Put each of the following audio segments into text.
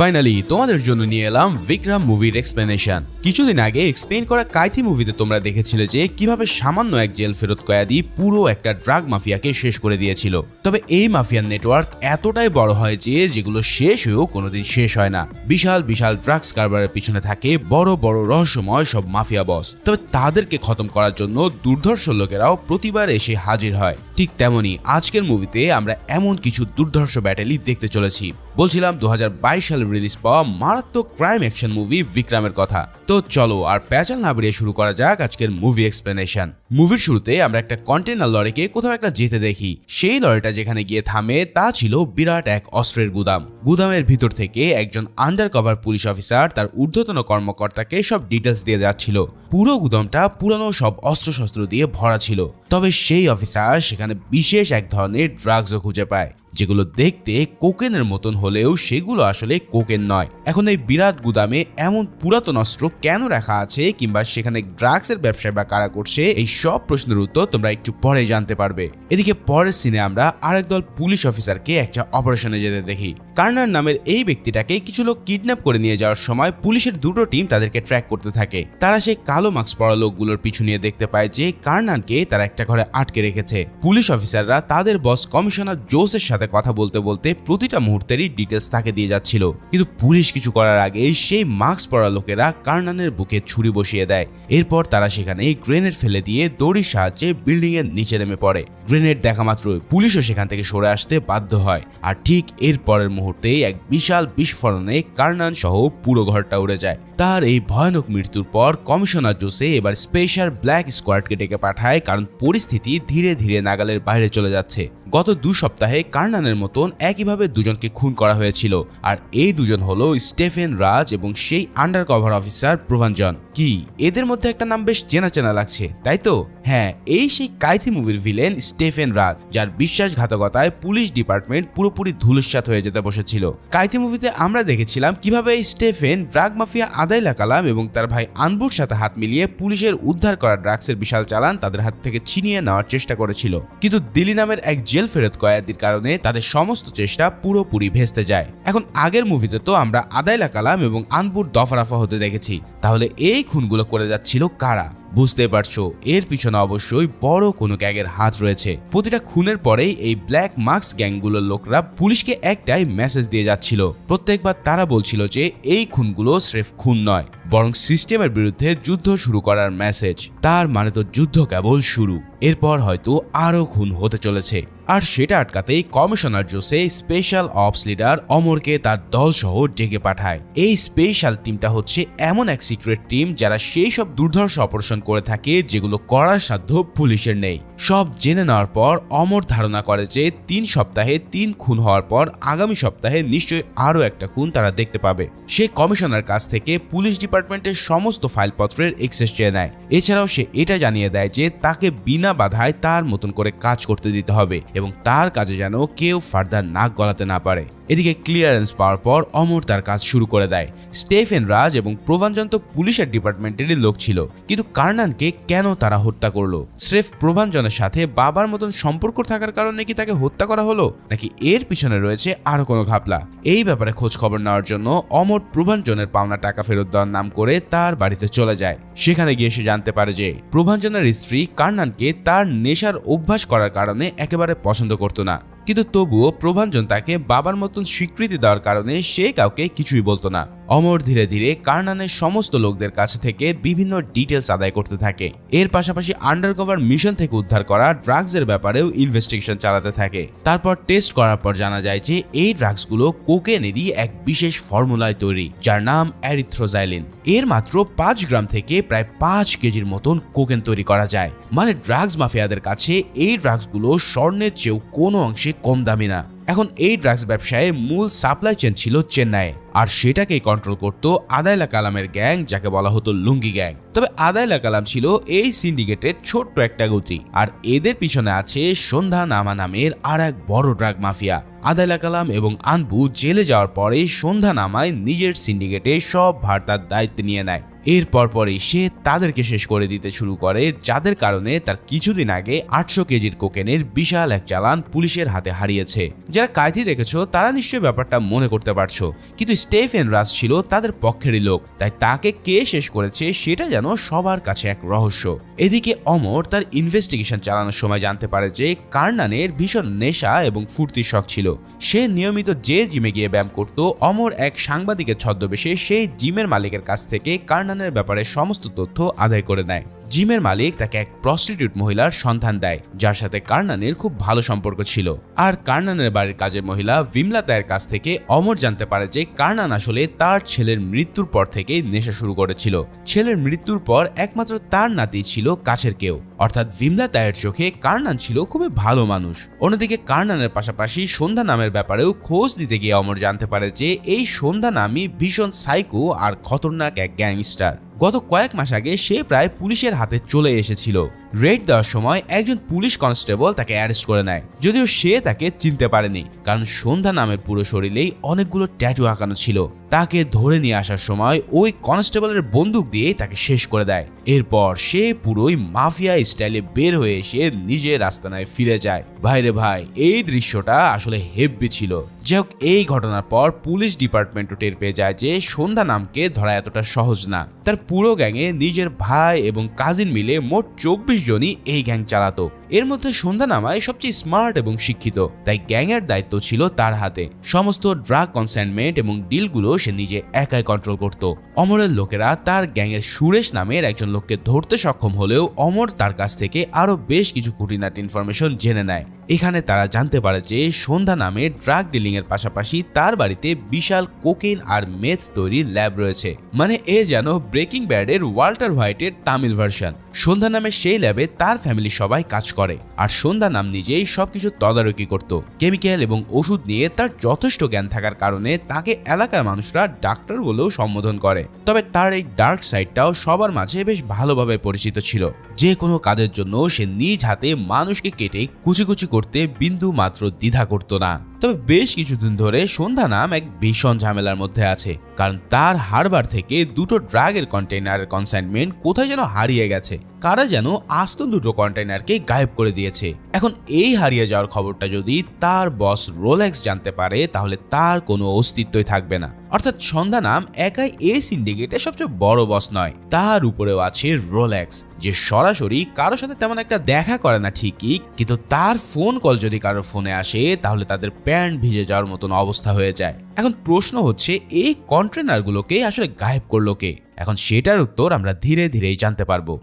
Finally তোমাদের জন্য নিয়ে এলাম বিক্রম মুভির এক্সপ্লেনেশন। কিছুদিন আগে এক্সপ্লেন করা কাইথি মুভিতে তোমরা দেখেছিলে যে কিভাবে সামান্য এক জেল ফেরত কয়েদি পুরো একটা ড্রাগ মাফিয়াকে শেষ করে দিয়েছিল। তবে এই মাফিয়ার নেটওয়ার্ক এতটাই বড় হয় যে যেগুলো শেষ হয়েও কোনোদিন শেষ হয় না। বিশাল বিশাল ড্রাগস কারবারের পিছনে থাকে বড় বড় রহস্যময় সব মাফিয়া বস। তবে তাদেরকে খতম করার জন্য দুর্ধর্ষ লোকেরাও প্রতিবার এসে হাজির হয়। ঠিক তেমনি আজকের মুভিতে আমরা এমন কিছু দুর্ধর্ষ ব্যাটেলই দেখতে চলেছি। বলছিলাম 2022 সালে রিলিজ পাওয়া মারাত্মক ক্রাইম অ্যাকশন মুভি বিক্রমের কথা। তো চলো আর প্যাচাল না বেরিয়ে শুরু করা যাক আজকের মুভি এক্সপ্লেনেশন। মুভির শুরুতে আমরা একটা কন্টেনার লরিকে কোথাও একটা যেতে দেখি। সেই লরিটা যেখানে গিয়ে থামে তা ছিল বিরাট এক অস্ত্রের গুদাম। গুদামের ভিতর থেকে একজন আন্ডার কভার পুলিশ অফিসার তার ঊর্ধ্বতন কর্মকর্তাকে সব ডিটেলস দিয়ে যাচ্ছিল। পুরো গুদামটা পুরানো সব অস্ত্রশস্ত্র দিয়ে ভরা ছিল। তবে সেই অফিসার সেখানে বিশেষ এক ধরনের ড্রাগসও খুঁজে পায়, যেগুলো দেখতে কোকেনের মতন হলেও সেগুলো আসলে কোকেন নয়। এখন এই বিরাট গুদামে এমন পুরাতন অস্ত্র কেন রাখা আছে কিংবা সেখানে ড্রাগসের ব্যবসায় বা কারা করছে, এই সব প্রশ্নের উত্তর তোমরা একটু পরে জানতে পারবে। এদিকে পরের সিনে আমরা আরেক দল পুলিশ অফিসারকে একটা অপারেশনে যেতে দেখি। কার্নার নামের এই ব্যক্তিটাকে কিছু লোক কিডন্যাপ করে নিয়ে যাওয়ার সময় পুলিশের দুটো টিম তাদেরকে ট্র্যাক করতে থাকে। তারা সেই কালো মাস্ক পরা লোকগুলোর পিছু নিয়ে দেখতে পায় যে কার্নারকে তারা একটা ঘরে আটকে রেখেছে। পুলিশ অফিসাররা তাদের বস কমিশনার জোসের সাথে কথা বলতে বলতে প্রতিটা মুহূর্তেরই ডিটেলস তাকে দিয়ে যাচ্ছিল। কিন্তু পুলিশ কিছু করার আগে সেই মাস্ক পরা লোকেরা কার্নানের বুকে ছুরি বসিয়ে দেয়। এরপর তারা সেখানে গ্রেনেড ফেলে দিয়ে দড়ির সাহায্যে বিল্ডিং এর নিচে নেমে পড়ে। গ্রেনেড দেখা মাত্রই পুলিশও সেখান থেকে সরে আসতে বাধ্য হয়। আর ঠিক এর পরের মুহূর্তেই এক বিশাল বিস্ফোরণে কার্নান সহ পুরো ঘরটা উড়ে যায়। তার এই ভয়ানক মৃত্যুর পর কমিশনার জোসে এবার স্পেশাল ব্ল্যাক স্কোয়াডকে ডেকে পাঠায়, কারণ পরিস্থিতি ধীরে ধীরে নাগালের বাইরে চলে যাচ্ছে। গত 2 সপ্তাহে কার্নানের মতন একইভাবে দুজনকে খুন করা হয়েছিল। আর এই দুজন হলো স্টেফেন রাজ এবং সেই আন্ডার কভার অফিসার প্রভাঞ্জন। কি এদের মধ্যে একটা নাম বেশ চেনা চেনা লাগছে, তাই তো? হ্যাঁ, এই সেই কাইথি মুভির ভিলেন স্টেফেন রাজ, যার বিশ্বাসঘাতকতায় পুলিশ ডিপার্টমেন্ট পুরোপুরি ধূলিসাৎ হয়ে যেতে বসেছিল। কাইথি মুভিতে আমরা দেখেছিলাম কিভাবে স্টেফেন ড্রাগ মাফিয়া আদাইলা কালাম এবং তার ভাই আনবুর সাথে হাত মিলিয়ে পুলিশের উদ্ধার করা ড্রাগসের বিশাল চালান তাদের হাত থেকে ছিনিয়ে নেওয়ার চেষ্টা করেছিল। কিন্তু দিলি নামের এক জেল ফেরত কয়েদির কারণে তাদের সমস্ত চেষ্টা পুরোপুরি ভেস্তে যায়। এখন আগের মুভিতে তো আমরা আদাইলা কালাম এবং আনবুর দফারফা হতে দেখেছি, তাহলে এই খুনগুলো করে যাচ্ছিল কারা? বুঝতে পারছো, এর পিছনে অবশ্যই বড় কোনো গ্যাংয়ের হাত রয়েছে। প্রতিটা খুনের পরেই এই ব্ল্যাক মাস্ক গ্যাংগুলোর লোকরা পুলিশকে একটাই মেসেজ দিয়ে যাচ্ছিল। প্রত্যেকবার তারা বলছিল যে এই খুনগুলো স্রেফ খুন নয়, বরং সিস্টেমের বিরুদ্ধে যুদ্ধ শুরু করার মেসেজ। তার মানে তো যুদ্ধ কেবল শুরু, এরপর হয়তো আরো খুন হতে চলেছে। আর সেটা আটকাতেই commissioner Jose special ops leader অমরকে তার দল সহ ডেকে পাঠায়। এই স্পেশাল টিমটা হচ্ছে এমন এক সিক্রেট টিম যারা সেই সব দুর্ধর্ষ অপারেশন করে থাকে যেগুলো করার সাধ্য পুলিশের নেই। সব জেনে নেওয়ার পর অমর ধারণা করে যে 3 সপ্তাহে 3 খুন হওয়ার পর আগামী সপ্তাহে নিশ্চয়ই আরো একটা খুন তারা দেখতে পাবে। সে কমিশনার কাছ থেকে পুলিশ ডিপার্টমেন্টের সমস্ত ফাইলপত্রের এক্সেস চেয়ে নেয়। এছাড়াও সে এটা জানিয়ে দেয় যে তাকে বিনা বাধায় তার মতন করে কাজ করতে দিতে হবে এবং তার কাজে যেন কেউ ফার্দার নাক গলাতে না পারে। এদিকে ক্লিয়ারেন্স পাওয়ার পর অমর তার কাজ শুরু করে দেয়। স্টেফেন রাজ এবং প্রভাঞ্জন তো পুলিশের ডিপার্টমেন্টেরই লোক ছিল, কিন্তু কার্নানকে কেন তারা হত্যা করলো? স্রেফ প্রভাঞ্জনের সাথে বাবার মতন সম্পর্ক থাকার কারণে কি তাকে হত্যা করা হলো, নাকি এর পিছনে রয়েছে আরো কোনো ঘাপলা? এই ব্যাপারে খোঁজ খবর নেওয়ার জন্য অমর প্রভাঞ্জনের পাওনা টাকা ফেরত দেওয়ার নাম করে তার বাড়িতে চলে যায়। সেখানে গিয়ে সে জানতে পারে যে প্রভাঞ্জনের স্ত্রী কার্নানকে তার নেশার অভ্যাস করার কারণে একেবারে পছন্দ করতো না, কিন্তু তবুও প্রভাঞ্জন তাকে বাবার মতন স্বীকৃতি দেওয়ার কারণে সে কাউকে কিছুই বলতো না। অমর ধীরে ধীরে কার্নানের সমস্ত লোকদের কাছে থেকে বিভিন্ন ডিটেলস আদায় করতে থাকে। এর পাশাপাশি আন্ডারকভার মিশন থেকে উদ্ধার করা ড্রাগসের ব্যাপারেও ইনভেস্টিগেশন চালাতে থাকে। তারপর টেস্ট করার পর জানা যায় যে এই ড্রাগসগুলো কোকেনেরই এক বিশেষ ফর্মুলায় তৈরি, যার নাম এরিথ্রোজাইলিন। এর মাত্র 5 গ্রাম থেকে প্রায় 5 কেজির মতন কোকেন তৈরি করা যায়। মানে ড্রাগস মাফিয়াদের কাছে এই ড্রাগসগুলো স্বর্ণের চেয়েও কোনো অংশে কম দামি না। এখন এই ড্রাগস ব্যবসায় মূল সাপ্লাই চেন ছিল চেন্নাইয়ে, আর সেটাকেই কন্ট্রোল করত আদাইলা কালামের গ্যাং, যাকে বলা হতো লুঙ্গি গ্যাং। তবে আদাইলা কালাম ছিল এই সিন্ডিকেটের ছোট্ট একটা গতি, আর এদের পিছনে আছে সন্ধ্যা নামা নামের আর এক বড় ড্রাগ মাফিয়া। আদাইলা কালাম এবং আনবু জেলে যাওয়ার পরে সন্ধ্যা নামায় নিজের সিন্ডিকেটে সব ভার তার দায়িত্বে নিয়ে নেয়। এর পরপরই সে তাদেরকে শেষ করে দিতে শুরু করে, যাদের কারণে তার কিছুদিন আগে 800 কেজির কোকেনের বিশাল এক চালান পুলিশের হাতে হারিয়েছে। যারা কাইথি দেখেছো তারা নিশ্চয়ই ব্যাপারটা মনে করতে পারছো, কিন্তু স্টেফেন রাজ ছিল তাদের পক্ষেরই লোক, তাই তাকে কে শেষ করেছে সেটা যেন সবার কাছে এক রহস্য। এদিকে অমর তার ইনভেস্টিগেশন চালানোর সময় জানতে পারে যে কার্নানের ভীষণ নেশা এবং ফুর্তির শখ ছিল। সে নিয়মিত যে জিমে গিয়ে ব্যায়াম করত, অমর এক সাংবাদিকের ছদ্মবেশে সেই জিমের মালিকের কাছ থেকে কার্নানের ব্যাপারে সমস্ত তথ্য আদায় করে নেয়। জিমের মালিক তাকে এক প্রস্টিটিউট মহিলার সন্ধান দেয়, যার সাথে কার্নানের খুব ভালো সম্পর্ক ছিল। আর কার্নানের বাড়ির কাজের মহিলা ভিমলাতায়ের কাছ থেকে অমর জানতে পারে যে কার্নান আসলে তার ছেলের মৃত্যুর পর থেকে নেশা শুরু করেছিল। ছেলের মৃত্যুর পর একমাত্র তার নাতি ছিল কাছের কেউ, অর্থাৎ ভিমলাতায়ের চোখে কার্নান ছিল খুবই ভালো মানুষ। অন্যদিকে কার্নানের পাশাপাশি সন্ধ্যা নামের ব্যাপারেও খোঁজ দিতে গিয়ে অমর জানতে পারে যে এই সন্ধ্যা নামই ভীষণ সাইকো আর খতরনাক এক গ্যাংস্টার। গত কয়েক মাস আগে সে প্রায় পুলিশের হাতে চলে এসেছিল। রেড দেওয়ার সময় একজন পুলিশ কনস্টেবল তাকে অ্যারেস্ট করে নেয়, যদিও সে তাকে চিনতে পারেনি, কারণ সন্ধ্যা নামের পুরো শরীরেই অনেকগুলো ট্যাটু আঁকানো ছিল। তাকে ধরে নিয়ে আসার সময় ওই কনস্টেবলের বন্দুক দিয়ে তাকে শেষ করে দেয়। এরপর সে পুরোই মাফিয়া স্টাইলে বের হয়ে এসে নিজের আস্তানায় ফিরে যায়। ভাইরে ভাই, এই দৃশ্যটা আসলে হেব্বি ছিল। যাই হোক, এই ঘটনার পর পুলিশ ডিপার্টমেন্টও টের পেয়ে যায় যে সন্ধ্যা নামকে ধরা এতটা সহজ না। তার পুরো গ্যাংয়ে নিজের ভাই এবং কাজিন মিলে মোট 24 জনই এই গ্যাং চালাতো। এর মধ্যে সন্ধ্যা নামায় সবচেয়ে স্মার্ট এবং শিক্ষিত, তাই গ্যাংয়ের দায়িত্ব ছিল তার হাতে। সমস্ত ড্রাগ কনসাইনমেন্ট এবং ডিলগুলো সে নিজে একাই কন্ট্রোল করত। অমরের লোকেরা তার গ্যাংয়ের সুরেশ নামের একজন লোককে ধরতে সক্ষম হলেও অমর তার কাছ থেকে আরো বেশ কিছু খুঁটিনাটি ইনফরমেশন জেনে নেয়। এখানে তারা জানতে পারে যে সন্ধ্যা নামে ড্রাগ ডিলিং এর পাশাপাশি তার বাড়িতে বিশাল কোকেন আর মেথ তৈরির ল্যাব রয়েছে। মানে এ যেন ব্রেকিং ব্যাডের ওয়াল্টার হোয়াইটের তামিল ভার্সন। সন্ধ্যা নামের সেই ল্যাবে তার ফ্যামিলি সবাই কাজ করে, আর সন্ধ্যা নাম নিজেই সবকিছু তদারকি করত। কেমিক্যাল এবং ওষুধ নিয়ে তার যথেষ্ট জ্ঞান থাকার কারণে তাকে এলাকার মানুষরা ডাক্তার বলেও সম্বোধন করে। তবে তার এই ডার্ক সাইডটাও সবার মাঝে বেশ ভালোভাবে পরিচিত ছিল। যে কোনো কাজের জন্য সে নিজ হাতে মানুষকে কেটে কুচি কুচি করতে বিন্দু মাত্র দ্বিধা করত না। তবে বেশ কিছুদিন ধরে সন্ধ্যা নাম এক ভীষণ ঝামেলার মধ্যে আছে, কারণ তার হারবার থেকে দুটো ড্রাগের কন্টেইনারের কনসাইনমেন্ট কোথায় যেন হারিয়ে গেছে। কারা যেন আস্ত দুটো কন্টেইনারকে গায়েব করে দিয়েছে। এখন এই হারিয়ে যাওয়ার খবরটা যদি তার বস রোলেক্স জানতে পারে, তাহলে তার কোনো অস্তিত্বই থাকবে না। অর্থাৎ সন্ধ্যা নাম একাই এই সিন্ডিকেটের সবচেয়ে বড় বস নয়, তার উপরেও আছে রোলেক্স, যে সরাসরি কারোর সাথে তেমন একটা দেখা করে না ঠিকই, কিন্তু তার ফোন কল যদি কারোর ফোনে আসে তাহলে তাদের প্যান্ট ভিজে যাওয়ার মতন অবস্থা হয়ে যায়। এখন প্রশ্ন হচ্ছে, এই কন্টেইনারগুলোকে আসলে গায়েব করলো কে? এখন সেটার উত্তর আমরা ধীরে ধীরেই জানতে পারবো।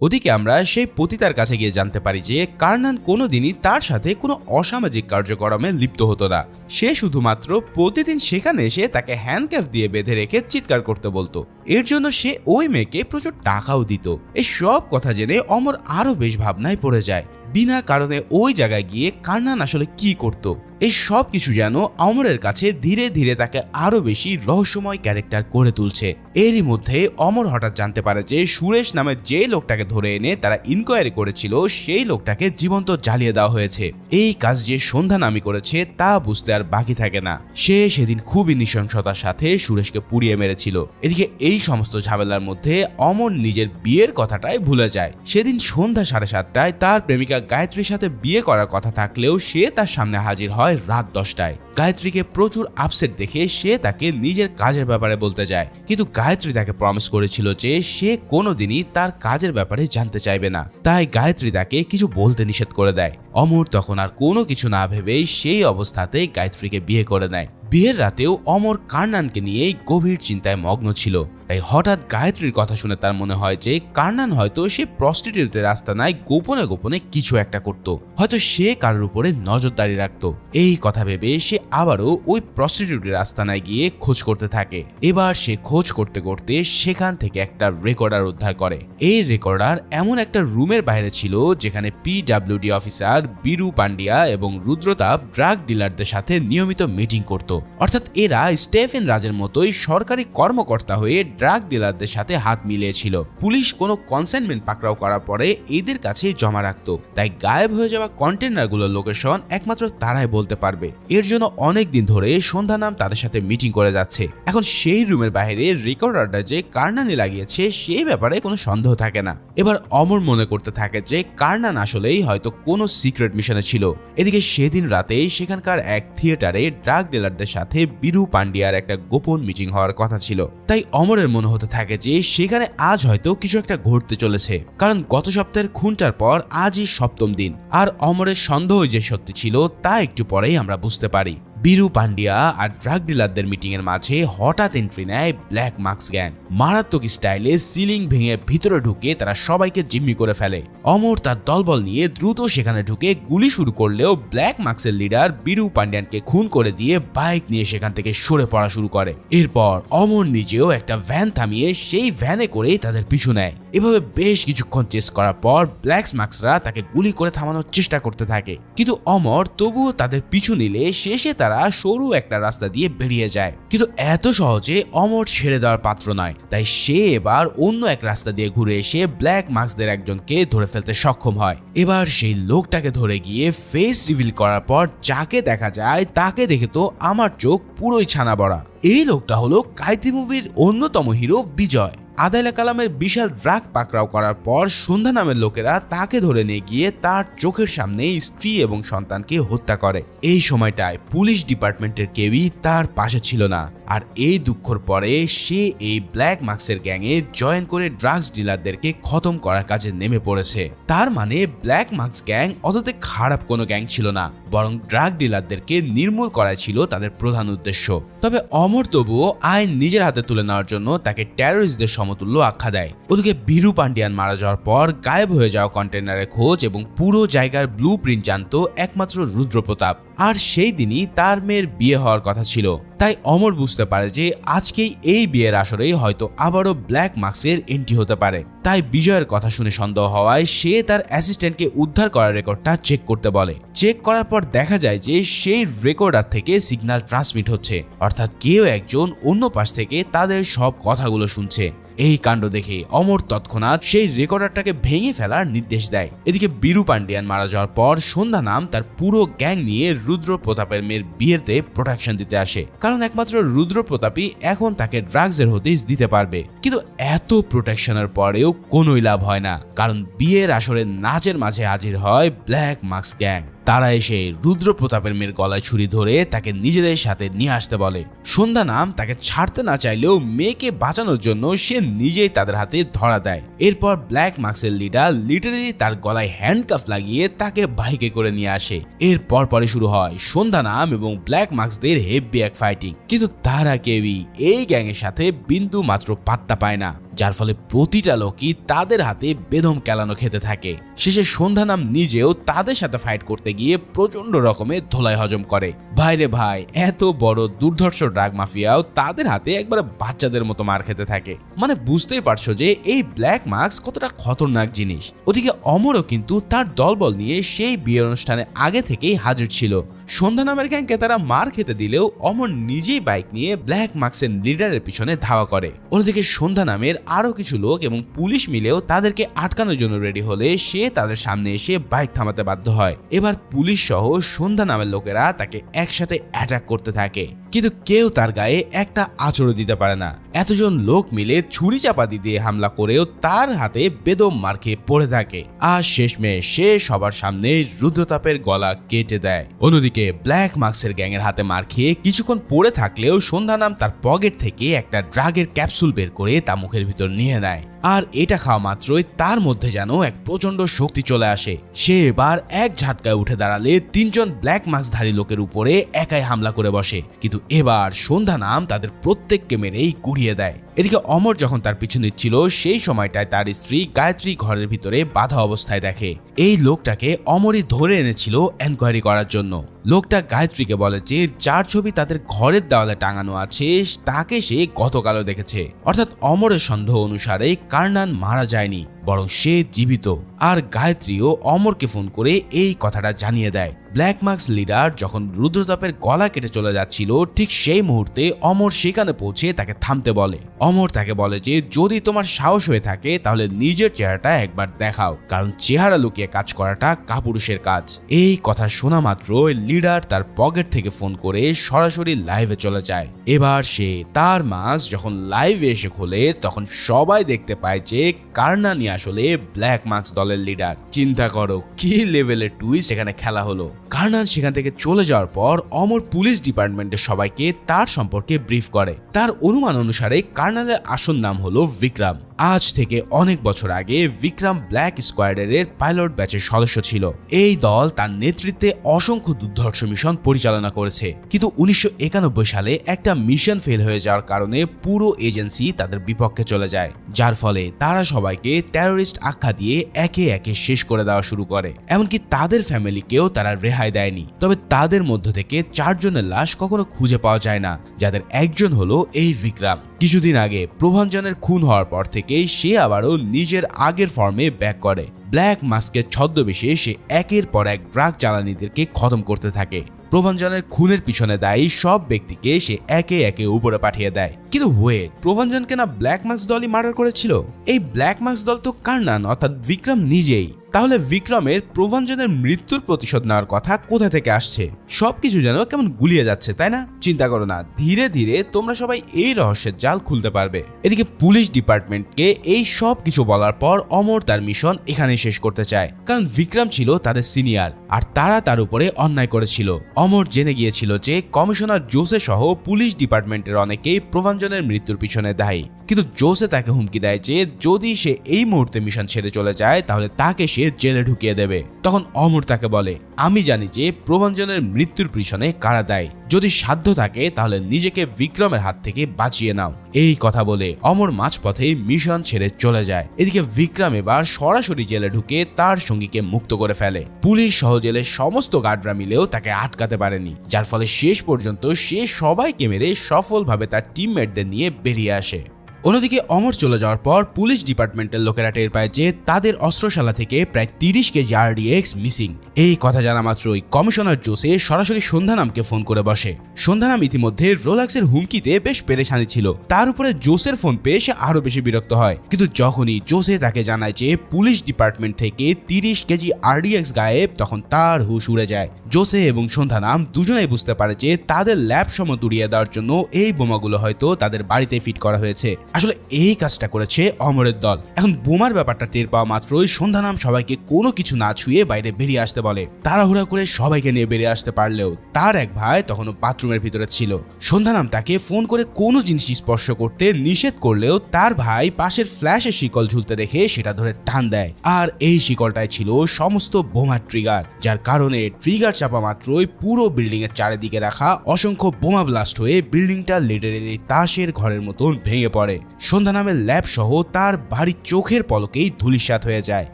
ওদিকে আমরা সেই পতিতার কাছে গিয়ে জানতে পারি যে কার্নান কোনোদিনই তার সাথে কোনো অসামাজিক কার্যক্রমে লিপ্ত হতো না। সে শুধুমাত্র প্রতিদিন সেখানে এসে তাকে হ্যান্ডক্যাফ দিয়ে বেঁধে রেখে চিৎকার করতে বলতো। এর জন্য সে ওই মেয়েকে প্রচুর টাকাও দিত। এই সব কথা জেনে অমর আরো বেশ ভাবনায় পড়ে যায়। বিনা কারণে ওই জায়গায় গিয়ে কার্নান আসলে কি করত? এই সব কিছু যেন অমরের কাছে ধীরে ধীরে তাকে আরো বেশি রহস্যময় ক্যারেক্টার করে তুলছে। এরই মধ্যে অমর হঠাৎ জানতে পারে যে সুরেশ নামের যে লোকটাকে ধরে এনে তারা ইনকোয়ারি করেছিল, সেই লোকটাকে জীবন্ত জ্বালিয়ে দেওয়া হয়েছে। এই কাজ যে সন্ধ্যা নামই করেছে তা বুঝতে আর বাকি থাকে না। সে সেদিন খুবই নৃশংসতার সাথে সুরেশকে পুড়িয়ে মেরেছিল। এদিকে এই সমস্ত ঝামেলার মধ্যে অমর নিজের বিয়ের কথাটাই ভুলে যায়। সেদিন সন্ধ্যা 7:30টায় তার প্রেমিকা গায়ত্রীর সাথে বিয়ে করার কথা থাকলেও সে তার সামনে হাজির হয় রাত 10টায়। গায়ত্রীকে প্রচুর আপসেট দেখে সে তাকে নিজের কাজের ব্যাপারে বলতে যায়, কিন্তু গায়ত্রী তাকে প্রমিস করেছিল যে সে কোনোদিনই তার কাজের ব্যাপারে জানতে চাইবে না। তাই গায়ত্রী তাকে কিছু বলতে নিষেধ করে দেয়। অমর তখন আর কোনো কিছু না ভেবেই সেই অবস্থাতেই গায়ত্রীকে বিয়ে করে নেয়। বিয়ের রাতেও অমর কার্নানকে নিয়েই গভীর চিন্তায় মগ্ন ছিল। তাই হঠাৎ গায়ত্রীর কথা শুনে তার মনে হয় যে কার্নান হয়তো সে প্রস্টিটিউটের আস্তানায় গোপনে গোপনে কিছু একটা করত, হয়তো সে কারোর উপরে নজরদারি রাখত। এই কথা ভেবে সে আবারও ওই প্রস্টিটিউটের আস্তানায় গিয়ে খোঁজ করতে থাকে। এবার সে খোঁজ করতে করতে সেখান থেকে একটা রেকর্ডার উদ্ধার করে। এই রেকর্ডার এমন একটা রুমের বাইরে ছিল যেখানে PWD অফিসার বীরু পান্ডিয়া এবং রুদ্রতাপ ড্রাগ ডিলারদের সাথে নিয়মিত মিটিং করত। অর্থাৎ এরা স্টেফেন রাজের মতোই সরকারি কর্মকর্তা হয়ে ড্রাগ ডিলারদের সাথে হাত মিলিয়েছিল। পুলিশ কোনো কনসাইনমেন্ট পাকড়াও করার পরে এদের কাছে জমা রাখতো, তাই গায়েব হয়ে যাওয়া কন্টেনারগুলোর লোকেশন একমাত্র তারাই বলতে পারবে। এর জন্য অনেক দিন ধরে সন্ধ্যা নাম তাদের সাথে মিটিং করে যাচ্ছে। এখন সেই রুমের বাইরে রেকর্ডারটা যে কার্নানি লাগিয়েছে সেই ব্যাপারে কোনো সন্দেহ থাকে না। এবার অমর মনে করতে থাকে যে কার্নান আসলেই হয়তো কোনো সিক্রেট মিশনে ছিল। এদিকে সেদিন রাতে সেখানকার এক থিয়েটারে ড্রাগ ডিলারদের সাথে বীরু পান্ডিয়ার একটা গোপন মিটিং হওয়ার কথা ছিল। তাই অমরের মনে হতে থাকে যে সেখানে আজ হয়তো কিছু একটা ঘটতে চলেছে, কারণ গত সপ্তাহের খুনটার পর আজই 7ম দিন। আর অমরের সন্দেহ যে সত্যি ছিল তা একটু পরেই আমরা বুঝতে পারি। বীরু পান্ডিয়া আর ড্রাগ ডিলারদের মিটিং এর মাঝে হঠাৎ এন্ট্রি নেয় ব্ল্যাক মাস্ক গ্যাং। মারাত্মক স্টাইলে সিলিং ভেঙে ভিতরে ঢুকে তারা সবাইকে জিম্মি করে ফেলে। অমর তার দলবল নিয়ে দ্রুত সেখানে ঢুকে গুলি শুরু করলেও ব্ল্যাক মাস্কের লিডার বীরু পান্ডিয়ানকে খুন করে দিয়ে বাইক নিয়ে সেখান থেকে সরে পড়া শুরু করে। এরপর অমর নিজেও একটা ভ্যান থামিয়ে সেই ভ্যানে করে তাদের পিছু নেয়। এভাবে বেশ কিছুক্ষণ চেস করার পর ব্ল্যাক মাস্করা তাকে গুলি করে থামানোর চেষ্টা করতে থাকে, কিন্তু অমর তবুও তাদের পিছু নিলে শেষে তারা সরু একটা রাস্তা দিয়ে বেরিয়ে যায়। কিন্তু এত সহজে অমর ছেড়ে দেওয়ার পাত্র নয়, তাই সে এবার অন্য এক রাস্তা দিয়ে ঘুরে এসে ব্ল্যাক মাস্কদের একজনকে ধরে ফেলতে সক্ষম হয়। এবার সেই লোকটাকে ধরে গিয়ে ফেস রিভিল করার পর যাকে দেখা যায় তাকে দেখে তো আমার চোখ পুরোই ছানা বড়া। এই লোকটা হলো কাইতি মুভির অন্যতম হিরো বিজয়। আদাইলা কালামের বিশাল ড্রাগ পাকড়াও করার পর সন্ধ্যা নামের লোকেরা তাকে ধরে নিয়ে গিয়ে তার চোখের সামনে স্ত্রী এবং সন্তানকে হত্যা করে। এই সময়টায় পুলিশ ডিপার্টমেন্টের কেউই তার পাশে ছিল না। আর এই দুঃখর পরে সে এই ব্ল্যাক মাস্কের গ্যাংয়ে জয়েন করে ড্রাগস ডিলারদেরকে খতম করার কাজে নেমে পড়েছে। তার মানে ব্ল্যাক মাস্ক গ্যাং অততে খারাপ কোনো গ্যাং ছিল না, বরং ড্রাগ ডিলারদেরকে নির্মূল করা ছিল তাদের প্রধান উদ্দেশ্য। তবে অমর তবুও আইন নিজের হাতে তুলে নেওয়ার জন্য তাকে টেররিস্টদের সমতুল্য আখ্যা দেয়। ওদিকে বীরু পান্ডিয়ান মারা যাওয়ার পর গায়েব হয়ে যাওয়া কন্টেনারের খোঁজ এবং পুরো জায়গার ব্লু প্রিন্ট জানত একমাত্র রুদ্রপ্রতাপ। আর সেই দিনই তার মেয়ের বিয়ে হওয়ার কথা ছিল। তাই অমর বুঝতে পারে যে আজকেই এই বিয়ের আসরেই হয়তো আবারও ব্ল্যাক মাস্কের এন্ট্রি হতে পারে। তাই বিজয়ের কথা শুনে সন্দেহ হওয়ায় সে তার অ্যাসিস্ট্যান্টকে উদ্ধার করার রেকর্ডটা চেক করতে বলে। চেক করার পর দেখা যায় যে সেই রেকর্ডার থেকে সিগন্যাল ট্রান্সমিট হচ্ছে, অর্থাৎ কেউ একজন অন্য পাশ থেকে তাদের সব কথাগুলো শুনছে। এই কাণ্ড দেখে অমর তৎক্ষণাৎ সেই রেকর্ডারটাকে ভেঙে ফেলার নির্দেশ দেয়। এদিকে বীরু পান্ডিয়ান মারা যাওয়ার পর সন্ধ্যা নাম তার পুরো গ্যাং নিয়ে রুদ্র প্রতাপের মেয়ের বিয়েতে প্রোটেকশন দিতে আসে, কারণ একমাত্র রুদ্র প্রতাপই এখন তাকে ড্রাগসের হদিশ দিতে পারবে। কিন্তু এত প্রোটেকশনের পরেও কোনোই লাভ হয় না, কারণ বিয়ের আসরে নাচের মাঝে হাজির হয় ব্ল্যাক মাস্ক গ্যাং। তারা এসে রুদ্র প্রতাপের মেয়ের গলায় ছুরি ধরে তাকে নিজেদের সাথে নিয়ে আসতে বলে। সন্ধ্যা নাম তাকে ছাড়তে না চাইলেও মেয়েকে বাঁচানোর জন্য সে নিজেই তাদের হাতে ধরা দেয়। এরপর ব্ল্যাক মাস্কের লিডার লিটারেলি তার গলায় হ্যান্ডকাফ লাগিয়ে তাকে বাইকে করে নিয়ে আসে। এরপর পরে শুরু হয় সন্ধ্যা নাম এবং ব্ল্যাক মাস্কদের হেভি এক ফাইটিং, কিন্তু তারা কেউই এই গ্যাংয়ের সাথে বিন্দু মাত্র পাত্তা পায় না, যার ফলে প্রতিটা লোকই তাদের হাতে বেদম কেলানো খেতে থাকে। শেষে সন্ধ্যা নাম নিজেও তাদের সাথে ফাইট করতে গিয়ে প্রচন্ড রকমের ধোলাই হজম করে। ভাইরে ভাই, এত বড় দুর্ধর্ষ ড্রাগ মাফিয়াও তাদের হাতে একবারে বাচ্চাদের মতো মার খেতে থাকে। মানে বুঝতেই পারছো যে এই ব্ল্যাক মাস্ক কতটা খতরনাক জিনিস। ওদিকে অমরও কিন্তু তার দলবল নিয়ে সেই বিয়ের অনুষ্ঠানে আগে থেকেই হাজির ছিল। সন্ধ্যা নামের গ্যাংকে তারা মার খেতে দিলেও অমর নিজেই বাইক নিয়ে ব্ল্যাক মাস্কের লিডারের পিছনে ধাওয়া করে। অন্যদিকে সন্ধ্যা নামের আরো কিছু লোক এবং পুলিশ মিলেও তাদেরকে আটকানোর জন্য রেডি হলে সে তাদের সামনে এসে বাইক থামাতে বাধ্য হয়। এবার পুলিশ সহ সন্ধ্যা নামের লোকেরা তাকে একসাথে অ্যাটাক করতে থাকে, কিন্তু কেউ তার গায়ে একটা আঁচড়ও দিতে পারে না। এতজন লোক মিলে ছুরি চাপাতি দিয়ে হামলা করেও তার হাতে বেদম মার খেয়ে পড়ে থাকে। আর শেষমেশ সে সবার সামনে রুদ্রতাপের গলা কেটে দেয়। অন্যদিকে ব্ল্যাক মাস্কের গ্যাংয়ের হাতে মার খেয়ে কিছুক্ষণ পড়ে থাকলেও সন্ধ্যা নাম তার পকেট থেকে একটা ড্রাগের ক্যাপসুল বের করে তা মুখের ভিতর নিয়ে নেয়। আর এটা খাওয়া মাত্রই তার মধ্যে যেন এক প্রচন্ড শক্তি চলে আসে। সে এবার এক ঝাটকায় উঠে দাঁড়ালে 3 জন ব্ল্যাক মাস্কধারী লোকের উপরে একাই হামলা করে বসে, কিন্তু এবার সন্ধ্যা নাম তাদের প্রত্যেককে মেরেই গুড়িয়ে দেয়। এদিকে অমর যখন তার পিছু নিচ্ছিল সেই সময়টায় তার স্ত্রী গায়ত্রী ঘরের ভিতরে বাধা অবস্থায় দেখে। এই লোকটাকে অমরই ধরে এনেছিল এনকোয়ারি করার জন্য। লোকটা গায়ত্রীকে বলে যে যার ছবি তাদের ঘরের দেওয়ালে টাঙানো আছে তাকে সে গতকালও দেখেছে, অর্থাৎ অমরের সন্দেহ অনুসারে কার্নান মারা যায়নি, বরং সে জীবিত। আর গায়ত্রীও অমরকে ফোন করে এই কথাটা জানিয়ে দেয়। ব্ল্যাক মাস্ক লিডার যখন রুদ্রতাপের গলা কেটে চলে যাচ্ছিল, ঠিক সেই মুহূর্তে অমর সেখানে পৌঁছে তাকে থামতে বলে। অমর তাকে বলে যে যদি তোমার সাহস হয়ে থাকে তাহলে নিজের চেহারাটা একবার দেখাও, কারণ চেহারা লুকিয়ে কাজ করাটা কাপুরুষের কাজ। এই কথা শোনা মাত্র লিডার তার পকেট থেকে ফোন করে সরাসরি লাইভে চলে যায়। এবার সে তার মাস্ক যখন লাইভে এসে খোলে তখন সবাই দেখতে পায় যে কার্নানি আসলে ব্ল্যাক মাস্ক দলের লিডার। চিন্তা করো কি লেভেলের টুইস্ট সেখানে খেলা হলো। কার্নান সেখান থেকে চলে যাওয়ার পর অমর পুলিশ ডিপার্টমেন্টের সবাইকে তার সম্পর্কে ব্রিফ করে। তার অনুমান অনুসারে কার্নালের আসল নাম হলো বিক্রম। আজ থেকে অনেক বছর আগে বিক্রম ব্ল্যাক স্কোয়াডের পাইলট ব্যাচের সদস্য ছিল। এই দল তার নেতৃত্বে অসংখ্য দুর্ধর্ষ মিশন পরিচালনা করেছে, কিন্তু 1991 সালে একটা মিশন ফেল হয়ে যাওয়ার কারণে পুরো এজেন্সি তাদের বিপক্ষে চলে যায়, যার ফলে তারা সবাইকে টেরোরিস্ট আখ্যা দিয়ে একে একে শেষ করে দেওয়া শুরু করে। এমনকি তাদের ফ্যামিলিকেও তারা রেহাই দেয়নি। তবে তাদের মধ্য থেকে 4 জনের লাশ কখনো খুঁজে পাওয়া যায় না, যাদের একজন হলো এই বিক্রম। কিছুদিন আগে প্রভাঞ্জনের খুন হওয়ার পর থেকে সে আবারও নিজের আগের ফর্মে ব্যাক করে। ব্ল্যাক মাস্কের ছদ্মবেশে সে একের পর এক ড্রাগ চালানিদেরকে খতম করতে থাকে। প্রভাঞ্জনের খুনের পিছনে দায়ী সব ব্যক্তিকে সে একে একে উপরে পাঠিয়ে দেয়। কিন্তু ওয়েট, প্রভাঞ্জনকে না ব্ল্যাক মাস্ক দলই মার্ডার করেছিল? এই ব্ল্যাক মাস্ক দল তো কার্নান অর্থাৎ বিক্রম নিজেই। তাহলে বিক্রমের প্রভাঞ্জনের মৃত্যুর প্রতিশোধ নেওয়ার কথা কোথা থেকে আসছে? সবকিছু যেন কেমন গুলিয়ে যাচ্ছে, তাই না? চিন্তা করো না, ধীরে ধীরে তোমরা সবাই এই রহস্যের জাল খুলতে পারবে। এদিকে পুলিশ ডিপার্টমেন্টকে এই সব কিছু বলার পর অমর তার মিশন এখানে শেষ করতে চায়, কারণ বিক্রম ছিল তাদের সিনিয়র আর তারা তার উপরে অন্যায় করেছিল। অমর জেনে গিয়েছিল যে কমিশনার জোসে সহ পুলিশ ডিপার্টমেন্টের অনেকেই প্রভাঞ্জনের মৃত্যুর পিছনে দায়ী, কিন্তু জোসে তাকে হুমকি দেয় যে যদি সে এই মুহূর্তে মিশন ছেড়ে চলে যায় তাহলে তাকে সে জেলে ঢুকিয়ে দেবে। তখন অমর তাকে বলে, আমি জানি যে প্রভাঞ্জনের মৃত্যুর পিছনে কারা দায়ী, যদি সাধ্য থাকে তাহলে নিজেকে বিক্রমের হাত থেকে বাঁচিয়ে নাও। এই কথা বলে অমর মাঝপথে মিশন ছেড়ে চলে যায়। এদিকে বিক্রম এবার সরাসরি জেলে ঢুকে তার সঙ্গীকে মুক্ত করে ফেলে। পুলিশ সহ জেলের সমস্ত গার্ডরা মিলেও তাকে আটকাতে পারেনি, যার ফলে শেষ পর্যন্ত সে সবাইকে মেরে সফলভাবে তার টিমমেটদের নিয়ে বেরিয়ে আসে। অন্যদিকে অমর চলে যাওয়ার পর পুলিশ ডিপার্টমেন্টের লোকেরা টের পায় যে তাদের অস্ত্রশালা থেকে প্রায় 30 কেজি RDX মিসিং। এই কথা জানা মাত্রই কমিশনার জোসে সরাসরি সন্ধ্যানামকে ফোন করে বসে। সন্ধ্যানাম ইতিমধ্যে রোলাক্সের হুমকিতে বেশ পেরেশানি ছিল, তার উপরে জোসের ফোন পেয়ে সে আরো বেশি বিরক্ত হয়। কিন্তু যখনই জোসে তাকে জানায় যে পুলিশ ডিপার্টমেন্ট থেকে 30 কেজি RDX গায়েব, তখন তার হুঁশ উড়ে যায়। জোসে এবং সন্ধ্যানাম দুজনেই বুঝতে পারে যে তাদের ল্যাব সময় উড়িয়ে দেওয়ার জন্য এই বোমাগুলো হয়তো তাদের বাড়িতে ফিট করা হয়েছে। আসলে এই কাজটা করেছে অমরের দল। এখন বোমার ব্যাপারটা টের পাওয়া মাত্রই সন্ধ্যানাম সবাইকে কোনো কিছু না ছুঁয়ে বাইরে বেরিয়ে আসতে বলে। তাড়াহুড়া করে সবাইকে নিয়ে বেরিয়ে আসতে পারলেও তার এক ভাই তখনও বাথরুমের ভিতরে ছিল। সন্ধ্যানাম তাকে ফোন করে কোনো জিনিস স্পর্শ করতে নিষেধ করলেও তার ভাই পাশের ফ্ল্যাশের শিকল ঝুলতে দেখে সেটা ধরে টান দেয়। আর এই শিকলটাই ছিল সমস্ত বোমার ট্রিগার, যার কারণে ট্রিগার চাপা মাত্রই পুরো বিল্ডিং এর চারিদিকে রাখা অসংখ্য বোমা ব্লাস্ট হয়ে বিল্ডিংটা লিটারেলি তাসের ঘরের মতন ভেঙে পড়ে। সন্ধ্যানামের ল্যাব সহ তার বাড়ির চোখের পলকেই ধূলিসাৎ হয়ে যায়।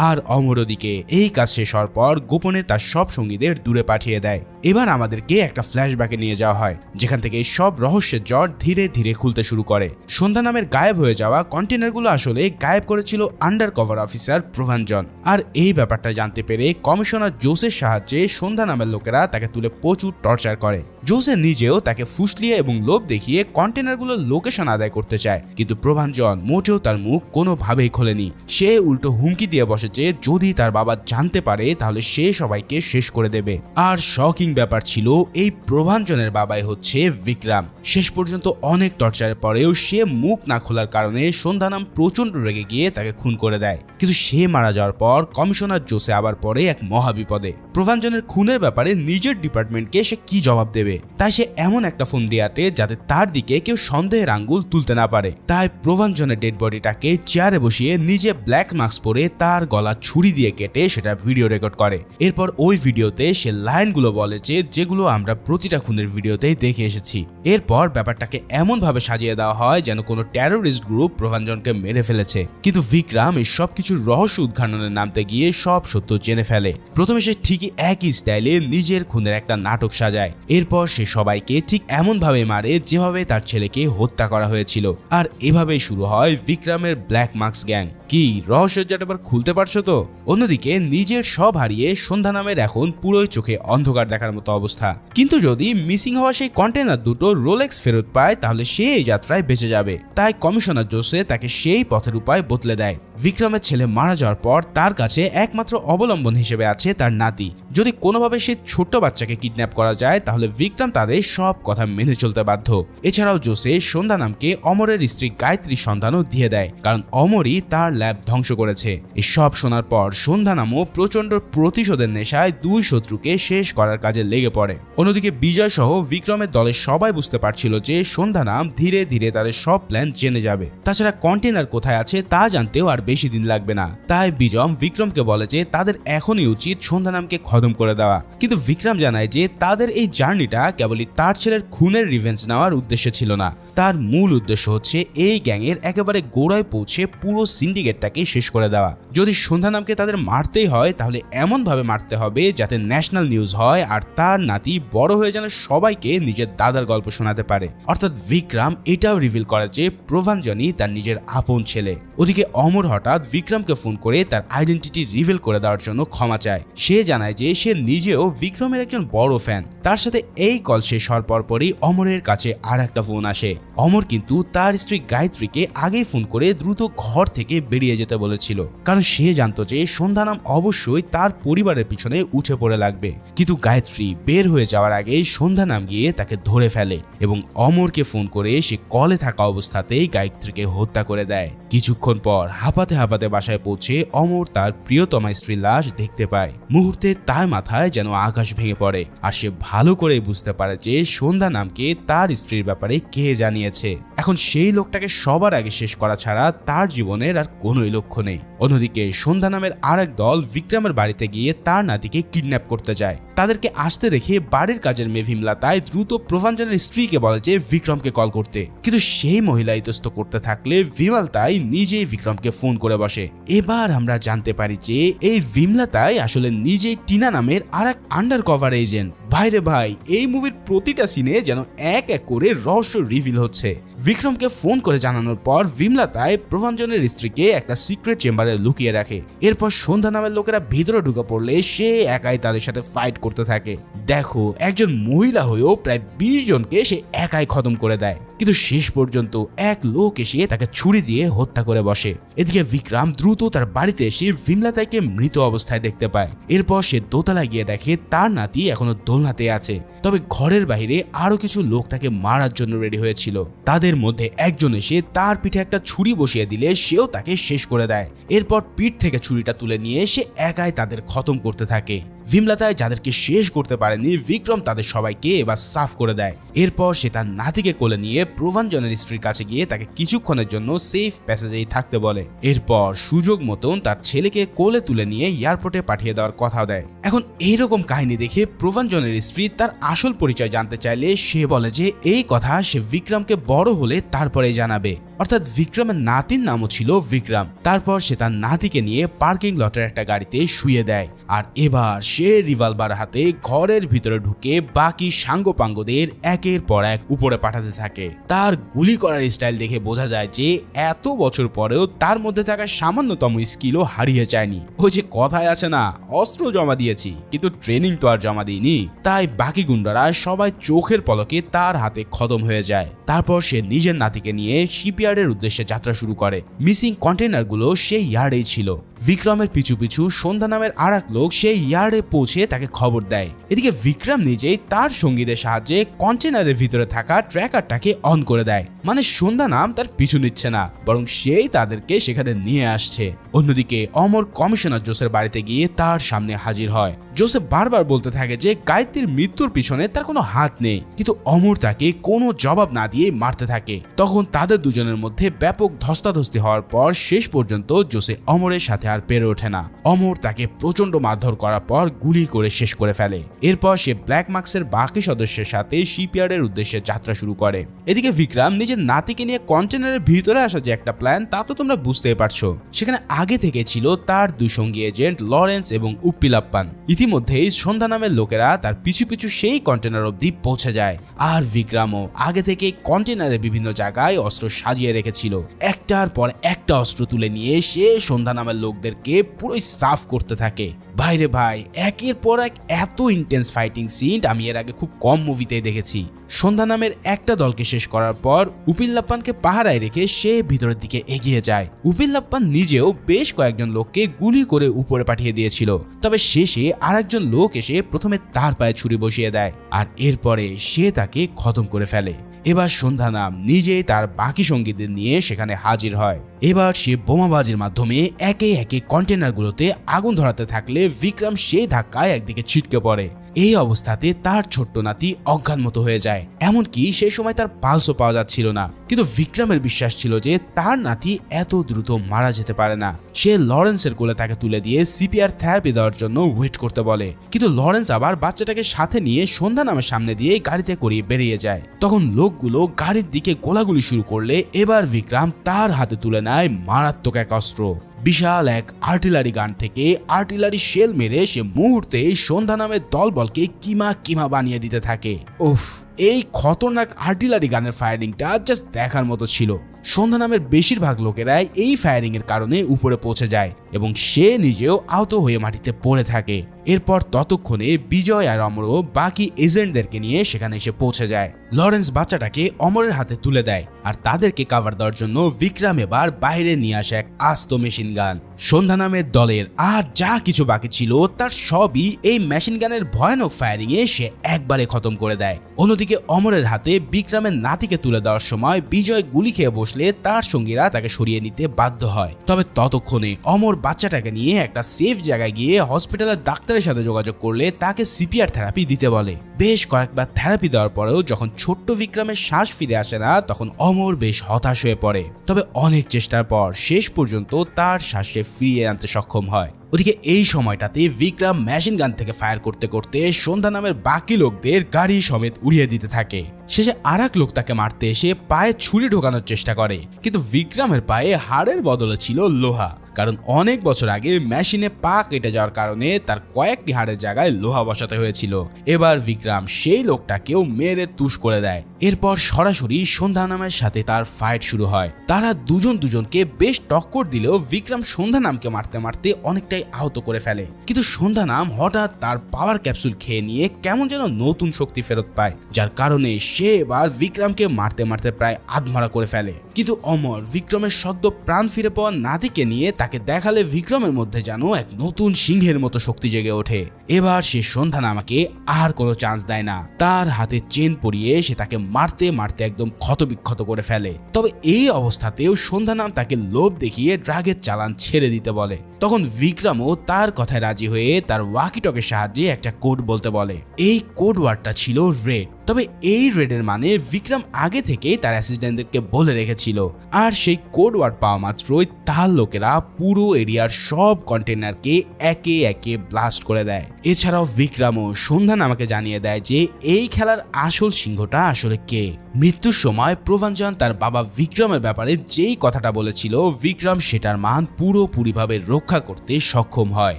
আর অমর ওদিকে এই কাজ শেষ হওয়ার পর গোপনে তার সব সঙ্গীদের দূরে পাঠিয়ে দেয়। এবার আমাদেরকে একটা ফ্ল্যাশব্যাকে নিয়ে যাওয়া হয়, যেখান থেকে সব রহস্যের জট ধীরে ধীরে খুলতে শুরু করে। সন্ধ্যানামের গায়েব হয়ে যাওয়া কন্টেনারগুলো আসলে গায়েব করেছিল আন্ডার কভার অফিসার প্রভাঞ্জন। আর এই ব্যাপারটা জানতে পেরে কমিশনার জোসের সাহায্যে সন্ধ্যানামের লোকেরা তাকে তুলে প্রচুর টর্চার করে। জোসে নিজেও তাকে ফুসলিয়ে এবং লোভ দেখিয়ে কন্টেনারগুলোর লোকেশন আদায় করতে চায়, কিন্তু প্রভাঞ্জন মোটেও তার মুখ কোনোভাবেই খোলেনি। সে উল্টো হুমকি দিয়ে বসে যে যদি তার বাবা জানতে পারে তাহলে সে সবাইকে শেষ করে দেবে। আর শকিং ব্যাপার ছিল, এই প্রভাঞ্জনের বাবাই হচ্ছে বিক্রম। শেষ পর্যন্ত অনেক টর্চারের পরেও সে মুখ না খোলার কারণে সন্ধ্যানাম প্রচন্ড রেগে গিয়ে তাকে খুন করে দেয়। কিন্তু সে মারা যাওয়ার পর কমিশনার জোসে আবার পড়ে এক মহাবিপদে। প্রভাঞ্জনের খুনের ব্যাপারে নিজের ডিপার্টমেন্টকে সে কি জবাব দেবে, তাই সে এমন একটা ফোন দিয়ে আটে যাতে তার দিকে কেউ সন্দেহের আঙ্গুল তুলতে না পারে। তাই প্রভাঞ্জনের ডেড বডিটাকে চেয়ারে বসিয়ে নিজে ব্ল্যাক মাস্ক পরে তার গলা ছুরি দিয়ে কেটে সেটা ভিডিও রেকর্ড করে। এরপর ওই ভিডিওতে সে লাইনগুলো বলে যেগুলো আমরা প্রতিটা খুনের ভিডিওতেই দেখে এসেছি। এরপর ব্যাপারটাকে এমন ভাবে সাজিয়ে দেওয়া হয় যেন কোনো টেরোরিস্ট গ্রুপ প্রভাঞ্জনকে মেরে ফেলেছে। কিন্তু বিক্রম এই সব কিছুর রহস্য উদ্ঘাটনে নামতে গিয়ে সব সত্য জেনে ফেলে। প্রথমে সে ঠিকই একই স্টাইলে নিজের খুনের একটা নাটক সাজায়। এরপর এরপর সে সবাইকে ঠিক এমন ভাবে মারে যেভাবে তার ছেলেকে হত্যা করা হয়েছিল। আর এভাবেই শুরু হয় বিক্রমের ব্ল্যাক মার্কস গ্যাং। কি রহস্যের জাটাবার খুলতে পারছো তো? অন্যদিকে নিজের সব হারিয়ে সন্ধ্যা নামের এখন পুরোই চোখে অন্ধকার দেখার মতো অবস্থা। কিন্তু যদি মিসিং হওয়া সেই কন্টেনার দুটো রোলেক্স ফেরত পায় তাহলে সে এই যাত্রায় বেঁচে যাবে। তাই কমিশনার জোসে তাকে সেই পথের উপায় বদলে দেয়। বিক্রমের ছেলে মারা যাওয়ার পর তার কাছে একমাত্র অবলম্বন হিসেবে আছে তার নাতি। যদি কোনোভাবে সে ছোট্ট বাচ্চাকে কিডন্যাপ করা যায় তাহলে বিক্রম তাদের সব কথা মেনে চলতে বাধ্য। এছাড়াও জোসে সন্ধ্যা নামকে অমরের স্ত্রী গায়ত্রীর সন্ধানও দিয়ে দেয়, কারণ অমরই তার ল্যাব ধ্বংস করেছে। এই সব শোনার পর সন্ধ্যা নামও প্রচন্ড প্রতিশোধের নেশায় দুই শত্রুকে শেষ করার কাজে লেগে পড়ে। অন্যদিকে বিজয় সহ বিক্রমের দলের সবাই বুঝতে পারছিল যে সন্ধ্যা নাম ধীরে ধীরে তাদের সব প্ল্যান জেনে যাবে। তাছাড়া কন্টেনার কোথায় আছে তা জানতেও আর বেশি দিন লাগবে না। তাই বিজয় বিক্রমকে বলে যে তাদের এখনই উচিত সন্ধ্যা নামকে খতম করে দেওয়া। কিন্তু বিক্রম জানায় যে তাদের এই জার্নিটা কেবলই তার ছেলের খুনের রিভেঞ্জ নেওয়ার উদ্দেশ্য ছিল না। তার মূল উদ্দেশ্য হচ্ছে এই গ্যাংয়ের একেবারে গোড়ায় পৌঁছে পুরো সিন্ডিকেটটাকে শেষ করে দেওয়া। যদি সন্ধ্যা নামকে তাদের মারতেই হয় তাহলে এমন ভাবে মারতে হবে যাতে ন্যাশনাল নিউজ হয় আর তার নাতি বড় হয়ে যেন সবাইকে নিজের দাদার গল্প শোনাতে পারে। অর্থাৎ বিক্রম এটাও রিভিল করে যে প্রভাঞ্জনই তার নিজের আপন ছেলে। ওদিকে অমর হঠাৎ বিক্রমকে ফোন করে তার আইডেন্টিটি রিভিল করে দেওয়ার জন্য ক্ষমা চায়। সে জানায় যে সে নিজেও বিক্রমের একজন বড় ফ্যান। তার সাথে এই কল শেষ হওয়ার পরপরই অমরের কাছে আর একটা ফোন আসে। অমর কিন্তু তার স্ত্রী গায়ত্রীকে আগেই ফোন করে দ্রুত ঘর থেকে বেরিয়ে যেতে বলেছিল, কারণ সে জানতো যে সন্ধ্যা নাম অবশ্যই তার পরিবারের পিছনে উঠে পড়ে লাগবে। কিন্তু গায়ত্রী বের হয়ে যাওয়ার আগেই সন্ধ্যা নাম গিয়ে তাকে ধরে ফেলে এবং অমরকে ফোন করে সে কলে থাকা অবস্থাতেই গায়ত্রীকে হত্যা করে দেয়। কিছুক্ষণ পর হাঁপাতে হাঁপাতে বাসায় পৌঁছে অমর তার প্রিয়তমা স্ত্রীর লাশ দেখতে পায়। মুহূর্তে তার মাথায় যেন আকাশ ভেঙে পড়ে আর সে ভালো করে বুঝতে পারে যে সন্ধ্যা নামকে তার স্ত্রীর ব্যাপারে কে জানিয়েছে। এখন সেই লোকটাকে সবার আগে শেষ করা ছাড়া তার জীবনের আর কোনোই লক্ষ্য নেই। অন্যদিকে সন্ধ্যা নামের আরেক দল বিক্রমের বাড়িতে গিয়ে তার নাতিকে কিডন্যাপ করতে যায়। তাদেরকে আসতে দেখে বাড়ির কাজের মেয়ে ভিমলাতাই দ্রুত প্রভাঞ্জনের স্ত্রীকে বলে যে বিক্রমকে কল করতে, কিন্তু সেই মহিলা ইতস্ত করতে থাকলে ভিমলাতাই নিজেই বিক্রমকে ফোন করে বসে। এবার আমরা জানতে পারি যে এই ভিমলাতাই আসলে নিজেই টিনা নামের আরেক আন্ডার কভার এজেন্ট। ভাইরে ভাই, এই মুভির প্রতিটা সিনে যেন এক এক করে রহস্য রিভিল হচ্ছে। বিক্রমকে ফোন করে জানানোর পর ভিমলাতাই প্রভাঞ্জনের স্ত্রীকে একটা সিক্রেট চেম্বারে লুকিয়ে রাখে। এরপর সন্ধ্যা নামের লোকেরা ভিতরে ঢুকে পড়লে সে একাই তাদের সাথে ফাইট করতে থাকে। দেখো, একজন মহিলা হয়েও প্রায় 20 জনকে সে একাই খতম করে দেয়, কিন্তু শেষ পর্যন্ত এক লোক এসে তাকে ছুরি দিয়ে হত্যা করে বসে। এদিকে বিক্রম দ্রুত তার বাড়িতে এসে ভিমলাতাইকে মৃত অবস্থায় দেখতে পায়। এরপর সে দোতলায় গিয়ে দেখে তার নাতি এখনো দোলনাতে আছে, তবে ঘরের বাইরে আরো কিছু লোক তাকে মারার জন্য রেডি হয়েছিল। তাদের মধ্যে একজন এসে তার পিঠে একটা ছুরি বসিয়ে দিলে সেও তাকে শেষ করে দেয়। এরপর পিঠ থেকে ছুরিটা তুলে নিয়ে সে একাই তাদের খতম করতে থাকে। ভিমলাতাই যাদেরকে শেষ করতে পারেনি বিক্রম তাদের সবাইকে এবার সাফ করে দেয়। এরপর সে তার নাতিকে কোলে নিয়ে প্রভাঞ্জনের স্ত্রীর কাছে গিয়ে তাকে কিছুক্ষণের জন্য সেফ প্যাসেজেই থাকতে বলে। এরপর সুযোগ মতন তার ছেলেকে কোলে তুলে নিয়ে এয়ারপোর্টে পাঠিয়ে দেওয়ার কথা দেয়। এখন এইরকম কাহিনী দেখে প্রভাঞ্জনের স্ত্রী তার আসল পরিচয় জানতে চাইলে সে বলে যে এই কথা সে বিক্রমকে বড় হলে তারপরে জানাবে। অর্থাৎ বিক্রমের নাতির নামও ছিল বিক্রম। তারপর সে তার নাতিকে নিয়ে পার্কিং লটের একটা গাড়িতে শুয়ে দেয় আর এবার সে রিভলভার হাতে ঘরের ভিতরে ঢুকে বাকি সাঙ্গপাঙ্গদের একের পর এক উপরে পাঠাতে থাকে। তার গুলি করার স্টাইল দেখে বোঝা যায় যে এত বছর পরেও তার মধ্যে থাকা সামান্যতম স্কিলও হারিয়ে যায়নি। ওই যে কথায় আছে না, অস্ত্র জমা দিয়েছি কিন্তু ট্রেনিং তো আর জমা দিইনি। তাই বাকি গুন্ডারা সবাই চোখের পলকে তার হাতে খতম হয়ে যায়। তারপর সে নিজের নাতিকে নিয়ে শিপইয়ার্ডের উদ্দেশ্যে যাত্রা শুরু করে। মিসিং কন্টেনারগুলো সেই ইয়ার্ডেই ছিল। বিক্রমের পিছু পিছু সন্ধ্যা নামের আর এক লোক সেই ইয়ার্ডে পৌঁছে তাকে খবর দেয়। এদিকে বিক্রম নিজেই তার সঙ্গীদের সাহায্যে কন্টেনারের ভিতরে থাকা ট্র্যাকারটাকে অন করে দেয়। মানে সন্ধ্যা নাম তার পিছু নিচ্ছে না, বরং সেই তাদেরকে সেখানে নিয়ে আসছে। অন্যদিকে অমর কমিশনার জোসের বাড়িতে গিয়ে তার সামনে হাজির হয়। জোসেফ বারবার বলতে থাকে যে গায়ত্রীর মৃত্যুর পিছনে তার কোনো হাত নেই, কিন্তু অমর তাকে কোনো জবাব না দিয়ে মারতে থাকে। তখন তাদের দুজনের মধ্যে ব্যাপক ধস্তাধস্তি হওয়ার পর শেষ পর্যন্ত জোসেফ অমরের সাথে আর পেরে ওঠে না। অমর তাকে প্রচন্ড মারধর করার পর গুলি করে শেষ করে ফেলে। এরপর সে ব্ল্যাক মার্কসের বাকি সদস্যের সাথে শিপইয়ার্ডের উদ্দেশ্যে যাত্রা শুরু করে। এদিকে বিক্রম নিজের নাতিকে নিয়ে কন্টেনারের ভিতরে আসা যে একটা প্ল্যান, তা তো তোমরা বুঝতেই পারছো। সেখানে আগে থেকে ছিল তার দুই সঙ্গী এজেন্ট লরেন্স এবং উপ্পিলাপ্পান। ইতিমধ্যেই সন্ধ্যা নামের লোকেরা তার পিছু পিছু সেই কন্টেনার অবধি পৌঁছে যায়। আর বিক্রমও আগে থেকে কন্টেনারের বিভিন্ন জায়গায় অস্ত্র সাজিয়ে রেখেছিল। একটার পর একটা অস্ত্র তুলে নিয়ে সে সন্ধ্যা নামের লোকদেরকে পুরোই সাফ করতে থাকে। ভাইরে ভাই, একের পর এক এত ইন্টেন্স ফাইটিং সিন আমি এর আগে খুব কম মুভিতেই দেখেছি। সন্ধ্যা নামের একটা দলকে শেষ করার পর উপিল্লাপ্পানকে পাহারায় রেখে সে ভিতরের দিকে এগিয়ে যায়। উপিল্লাপ্পান নিজেও বেশ কয়েকজন লোককে গুলি করে উপরে পাঠিয়ে দিয়েছিল, তবে শেষে আরেকজন লোক এসে প্রথমে তার পায়ে ছুরি বসিয়ে দেয় আর এরপরে সে তাকে খতম করে ফেলে। এবার সন্ধ্যা নাম নিজেই তার বাকি সঙ্গীদের নিয়ে সেখানে হাজির হয়। এবার সে বোমাবাজির মাধ্যমে একে একে কন্টেনারগুলোতে আগুন ধরাতে থাকলে বিক্রম সেই ধাক্কায় একদিকে ছিটকে পড়ে। এই অবস্থাতে তার ছোট্ট নাতি অজ্ঞান মতো হয়ে যায়। এমনকি সেই সময় তার পালসও পাওয়া যাচ্ছিল না। কিন্তু বিক্রমের বিশ্বাস ছিল যে তার নাতি এত দ্রুত মারা যেতে পারে না। সে লরেন্সের কোলে তাকে তুলে দিয়ে সিপিআর থেরাপি দেওয়ার জন্য ওয়েট করতে বলে। কিন্তু লরেন্স আবার বাচ্চাটাকে সাথে নিয়ে সন্ধ্যা নামের সামনে দিয়ে গাড়িতে করিয়ে বেরিয়ে যায়। তখন লোকগুলো গাড়ির দিকে গোলাগুলি শুরু করলে এবার বিক্রম তার হাতে তুলে নেয় মারাত্মক এক অস্ত্র। বিশাল এক আর্টিলারি গান থেকে আর্টিলারি শেল মেরে সে মুহূর্তে সন্ধ্যা নামের দলবলকে কিমা কিমা বানিয়ে দিতে থাকে। উফ, এই খতরনাক আর্টিলারি গানের ফায়ারিংটা জাস্ট দেখার মতো ছিল। সন্ধ্যা নামের বেশিরভাগ লোকেরাই এই ফায়ারিং এর কারণে উপরে পৌঁছে যায় এবং সে নিজেও আহত হয়ে মাটিতে পড়ে থাকে। এরপর ততক্ষণে বিজয় আর অমরও বাকি এজেন্টদেরকে নিয়ে সেখানে এসে পৌঁছে যায়। লরেন্স বাচ্চাটাকে অমরের হাতে তুলে দেয় আর তাদেরকে কাভার দেওয়ার জন্য বিক্রম এবার বাইরে নিয়ে আসে এক আস্ত মেশিন গান। সন্ধ্যা নামের দলের আর যা কিছু বাকি ছিল তার সবই এই মেশিন গানের ভয়ানক ফায়ারিং এ সে একবারে খতম করে দেয়। অন্যদিকে অমরের হাতে বিক্রমের নাতিকে তুলে দেওয়ার সময় বিজয় গুলি খেয়ে বসলে তার সঙ্গীরা তাকে সরিয়ে নিতে বাধ্য হয়। তবে ততক্ষণে অমর বাচ্চাটাকে নিয়ে একটা সেফ জায়গায় গিয়ে হসপিটালের ডাক্তারের সাথে যোগাযোগ করলে তাকে সিপিআর থেরাপি দিতে বলে। বেশ কয়েকবার থেরাপি দেওয়ার পরেও যখন ছোট্ট বিক্রমের শ্বাস ফিরে আসে না, তখন অমর বেশ হতাশ হয়ে পড়ে। তবে অনেক চেষ্টার পর শেষ পর্যন্ত তার শ্বাসে ফিরিয়ে আনতে সক্ষম হয়। ওদিকে এই সময়টাতে বিক্রম মেশিন গান থেকে ফায়ার করতে করতে সন্ধ্যা নামের বাকি লোকদের গাড়ি সমেত উড়িয়ে দিতে থাকে। শেষে আর এক লোক তাকে মারতে এসে পায়ে ছুরি ঢোকানোর চেষ্টা করে, কিন্তু বিক্রমের পায়ে হাড়ের বদলে ছিল লোহা। কারণ অনেক বছর আগে মেশিনে পা কেটে যাওয়ার কারণে তার কয়েকটি হাড়ের জায়গায় লোহা বসাতে হয়েছিল। এবার বিক্রম সেই লোকটাকেও মেরে তুষ করে দেয়। এরপর সরাসরি সন্ধ্যা নামের সাথে তার ফাইট শুরু হয়। তারা দুজনকে বেশ টক্কর দিলেও বিক্রম সন্ধ্যা নামকে মারতে মারতে অনেকটাই আহত করে ফেলে। কিন্তু সন্ধ্যা নাম হঠাৎ তার পাওয়ার ক্যাপসুল খেয়ে নিয়ে কেমন যেন নতুন শক্তি ফেরত পায়, যার কারণে সে এবার বিক্রমকে মারতে মারতে প্রায় আধমরা করে ফেলে। কিন্তু অমর বিক্রমের সদ্য প্রাণ ফিরে পাওয়া নাতিকে নিয়ে তাকে দেখালে বিক্রমের মধ্যে যেন এক নতুন সিংহের মতো শক্তি জেগে ওঠে। এবার সে সন্ধ্যা নামাকে আর কোনো চান্স দেয় না। তার হাতে চেন পরিয়ে সে তাকে মারতে মারতে একদম ক্ষতবিক্ষত করে ফেলে। তবে এই অবস্থাতেও সন্ধ্যা নাম তাকে লোভ দেখিয়ে ড্রাগের চালান ছেড়ে দিতে বলে। তখন বিক্রমও তার কথায় রাজি হয়ে তার ওয়াকিটকের সাহায্যে একটা কোড বলতে বলে। এই কোড ওয়ার্ডটা ছিল রেড। তবে এই রেডের মানে বিক্রম আগে থেকেই তার অ্যাসিস্ট্যান্টদেরকে বলে রেখেছিল। আর সেই কোড ওয়ার্ড পাওয়া মাত্রই তার লোকেরা পুরো এরিয়ার সব কন্টেনারকে একে একে ব্লাস্ট করে দেয়। এছাড়াও বিক্রমও সন্ধ্যা নামাকে জানিয়ে দেয় যে এই খেলার আসল সিংহটা আসলে কে। মৃত্যুর সময় প্রভাঞ্জন তার বাবা বিক্রমের ব্যাপারে যেই কথাটা বলেছিল, বিক্রম সেটার মান পুরোপুরিভাবে রক্ষা করতে সক্ষম হয়।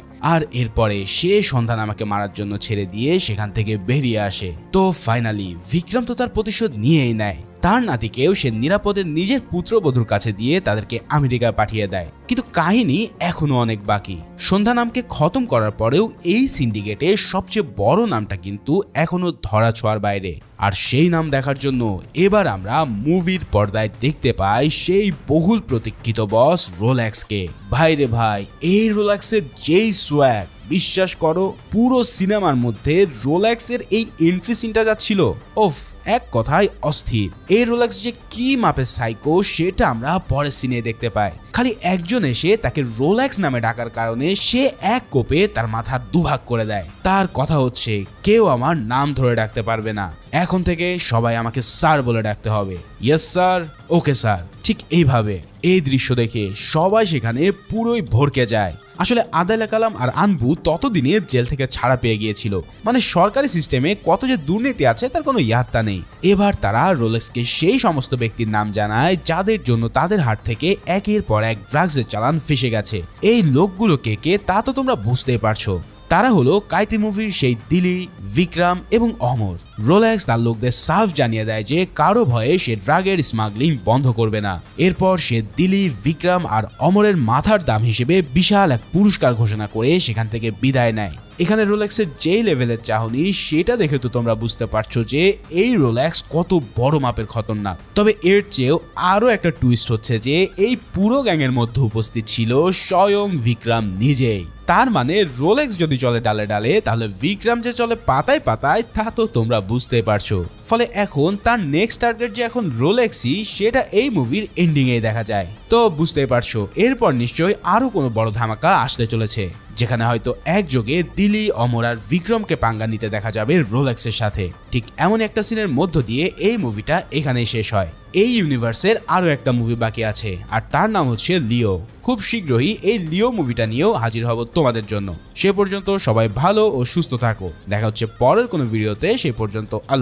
আর এরপরে সে সন্ধ্যা নামাকে মারার জন্য ছেড়ে দিয়ে সেখান থেকে বেরিয়ে আসে। তো ফাইনালি বিক্রম তো তার প্রতিশোধ নিয়েই নেয়। তার নাতিকেও সে নিরাপদে নিজের পুত্রবধূর কাছে দিয়ে তাদেরকে আমেরিকায় পাঠিয়ে দেয়। কিন্তু কাহিনী এখনো অনেক বাকি। সন্ধ্যা নামকে খতম করার পরেও এই সিন্ডিকেটে সবচেয়ে বড় নামটা কিন্তু এখনো ধরা ছোঁয়ার বাইরে। আর সেই নাম দেখার জন্য এবার আমরা মুভির পর্দায় দেখতে পাই সেই বহুল প্রতীক্ষিত বস রোলেক্সকে। ভাইরে ভাই, এই রোলেক্সের যেই সোয়াগ, বিশ্বাস করো পুরো সিনেমার মধ্যে রোলেক্সের এই এন্ট্রি সিনটা যা ছিল, ওফ, এক কথায় অস্থির। এই রোলেক্স যে কি মাপের সাইকো সেটা আমরা পরের সিনে দেখতে পাই। খালি একজন এসে তাকে রোলেক্স নামে ডাকার কারণে সে এক কোপে তার মাথা দুভাগ করে দেয়। তার কথা হচ্ছে, কেউ আমার নাম ধরে ডাকতে পারবে না, এখন থেকে সবাই আমাকে স্যার বলে ডাকতে হবে। ইয়েস স্যার, ওকে স্যার, ঠিক এইভাবে এই দৃশ্য দেখে সবাই সেখানে পুরোই ভরকে যায়। আসলে আদালে কালাম আর আনবু ততদিনে জেল থেকে ছাড়া পেয়ে গিয়েছিল। মানে সরকারি সিস্টেমে কত যে দুর্নীতি আছে তার কোনো ইয়াত্তা নেই। এবার তারা রোলেক্সকে সেই সমস্ত ব্যক্তির নাম জানায় যাদের জন্য তাদের হাত থেকে একের পর এক ড্রাগসের চালান ফেসে গেছে। এই লোকগুলো কে কে তা তো তোমরা বুঝতেই পারছো। তারা হলো কাইতি মুভির সেই দিলি, বিক্রম এবং অমর। রোলেক্স তার লোকদের সাফ জানিয়ে দেয় যে কারো ভয়ে সে ড্রাগের স্মাগলিং বন্ধ করবে না। এরপর সে দিলি, বিক্রম আর অমরের মাথার দাম হিসেবে বিশাল এক পুরস্কার ঘোষণা করে সেখান থেকে বিদায় নেয়। এখানে রোলেক্সের যেই লেভেলের চাহনি সেটা দেখে তো তোমরা বুঝতে পারছো যে এই রোলেক্স কত বড় মাপের খতরনাক। তবে এর চেয়েও আরো একটা টুইস্ট হচ্ছে যে এই পুরো গ্যাংয়ের মধ্যে উপস্থিত ছিল স্বয়ং বিক্রম নিজেই। তার মানে রোলেক্স যদি চলে ডালে ডালে তাহলে বিক্রম যে চলে পাতায় পাতায় তা তো তোমরা বুঝতে পারছো। ফলে এখন তার নেক্সট টার্গেট যে এখন রোলেক্সই সেটা এই মুভির এন্ডিং এ দেখা যায়। তো বুঝতেই পারছো এরপর নিশ্চয়ই আরো কোনো বড় ধামাকা আসতে চলেছে, যেখানে হয়তো একযোগে দিলি, অমর আর বিক্রমকে পাঙ্গা নিতে দেখা যাবে রোলেক্সের সাথে। ঠিক এমন একটা সিনের মধ্য দিয়ে এই মুভিটা এখানেই শেষ হয়। এই ইউনিভার্সের আরো একটা মুভি বাকি আছে আর তার নাম হচ্ছে লিও। খুব শীঘ্রই এই লিও মুভিটা নিয়েও হাজির হব তোমাদের জন্য। সে পর্যন্ত সবাই ভালো ও সুস্থ থাকো। দেখা হচ্ছে পরের কোনো ভিডিওতে। সে পর্যন্ত আল্লাহ।